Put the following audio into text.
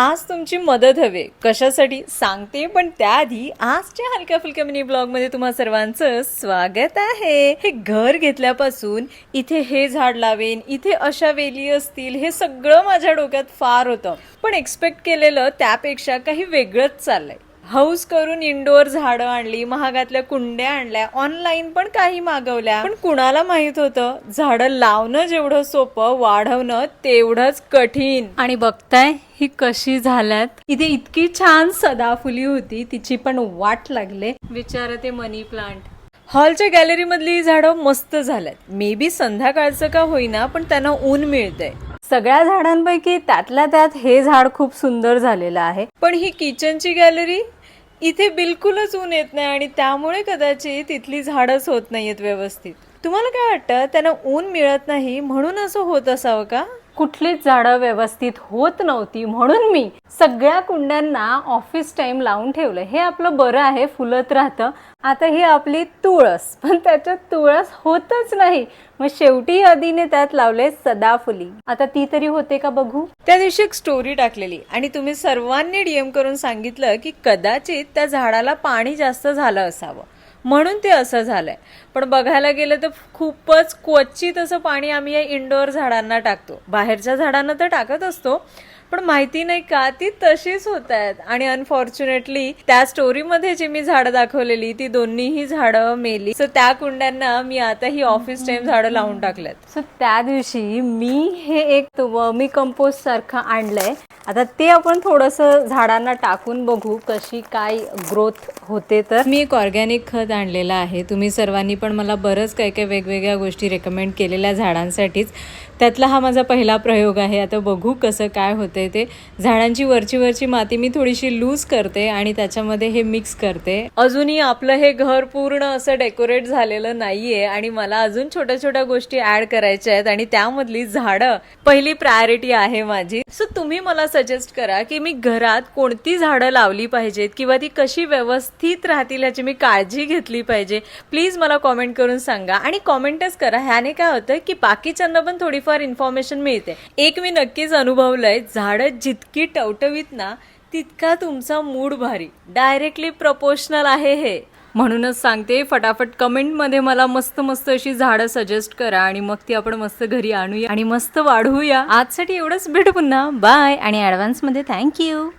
आज तुमची मदत हवी कशासाठी सांगते, पण त्याआधी आजच्या हलक्या फुलक्या मिनी ब्लॉग मध्ये तुम्हा सर्वांचं स्वागत आहे. हे घर घेतल्यापासून इथे हे झाड लावेन, इथे अशा वेली असतील, हे सगळं माझ्या डोक्यात फार होतं. पण एक्सपेक्ट केलेलं त्यापेक्षा काही वेगळंच चाललंय. हाऊस करून इंडोर झाडं आणली, महागातल्या कुंड्या आणल्या, ऑनलाईन पण काही मागवल्या. पण कुणाला माहित होतं झाडं लावणं जेवढं सोपं, वाढवणं तेवढंच कठीण. आणि बघताय ही कशी झाल्यात. इथे इतकी छान सदाफुली होती, तिची पण वाट लागले. विचारा ते मनी प्लांट. हॉलच्या गॅलरी मधली झाडं मस्त झाल्यात. मे बी संध्याकाळचं का होईना, पण त्यांना ऊन मिळतंय. सगळ्या झाडांपैकी त्यातल्या त्यात हे झाड खूप सुंदर झालेलं आहे. पण ही किचनची गॅलरी, इथे बिलकुलच ऊन येत नाही आणि त्यामुळे कदाचित तिथली झाडच होत नाहीयेत व्यवस्थित. तुम्हाला काय वाटतं, त्यांना ऊन मिळत नाही म्हणून असं होत असावं का? कुठलीच झाडं व्यवस्थित होत नव्हती म्हणून मी सगळ्या कुंड्यांना ऑफिस टाइम लावून ठेवलं. हे आपलं बरं आहे, फुलत राहतं. आता ही आपली तुळस, पण त्याच्यात तुळस होतच नाही. मग शेवटी आधीने त्यात लावले सदाफुली. आता ती तरी होते का बघू. त्या दिवशी एक स्टोरी टाकलेली आणि तुम्ही सर्वांनी डीएम करून सांगितलं की कदाचित त्या झाडाला पाणी जास्त झालं असावं म्हणून ते असं झालंय. पण बघायला गेलं तर खूपच क्वचित असं पाणी आम्ही या इंडोर झाडांना टाकतो. बाहेरच्या झाडांना तर टाकत असतो, पण माहिती नाही का ती तशीच होत आहेत. आणि अनफॉर्च्युनेटली त्या स्टोरीमध्ये जी मी झाडं दाखवलेली ती दोन्हीही झाडं मेली. सो त्या कुंड्यांना मी आता ही ऑफिस टाइम झाडं लावून टाकल्यात. सो त्या दिवशी मी हे एक वर्मी कंपोस्ट सारखं आणलंय. आता ते आपण थोडंसं झाडांना टाकून बघू कशी काय ग्रोथ होते. तर मी एक ऑर्गॅनिक खत आणलेलं आहे. तुम्ही सर्वांनी पण मला बरंच काही काही वेगवेगळ्या गोष्टी रेकमेंड केलेल्या झाडांसाठीच. त्यातला हा माझा पहिला प्रयोग आहे. आता बघू कसं काय होतंय ते. झाडांची वरची माती मी थोडीशी लूज करते आणि त्याच्यामध्ये हे मिक्स करते. अजूनही आपलं हे घर पूर्ण असं डेकोरेट झालेलं नाहीये आणि मला अजून छोट्या छोट्या गोष्टी ऍड करायच्या आहेत आणि त्यामधली झाडं पहिली प्रायोरिटी आहे माझी. सो तुम्ही मला सजेस्ट करा की मी घरात कोणती झाडं लावली पाहिजेत किंवा ती कशी व्यवस्थित राहतील ह्याची मी काळजी घेतली पाहिजे. प्लीज मला कॉमेंट करून सांगा. आणि कॉमेंटच करा, ह्याने काय होतं की बाकीच्यांना पण थोडीफार इन्फॉर्मेशन मिळते. एक मी नक्कीच अनुभवलंय, झाडं जितकी टवटवीत ना तितका तुमचा मूड भारी. डायरेक्टली प्रपोर्शनल आहे हे. म्हणूनच सांगते, फटाफट कमेंटमध्ये मला मस्त मस्त अशी झाडं सजेस्ट करा आणि मग ती आपण मस्त घरी आणूया आणि मस्त वाढवूया. आजसाठी एवढंच, भेटू पुन्हा. बाय आणि ॲडव्हान्समध्ये थँक्यू.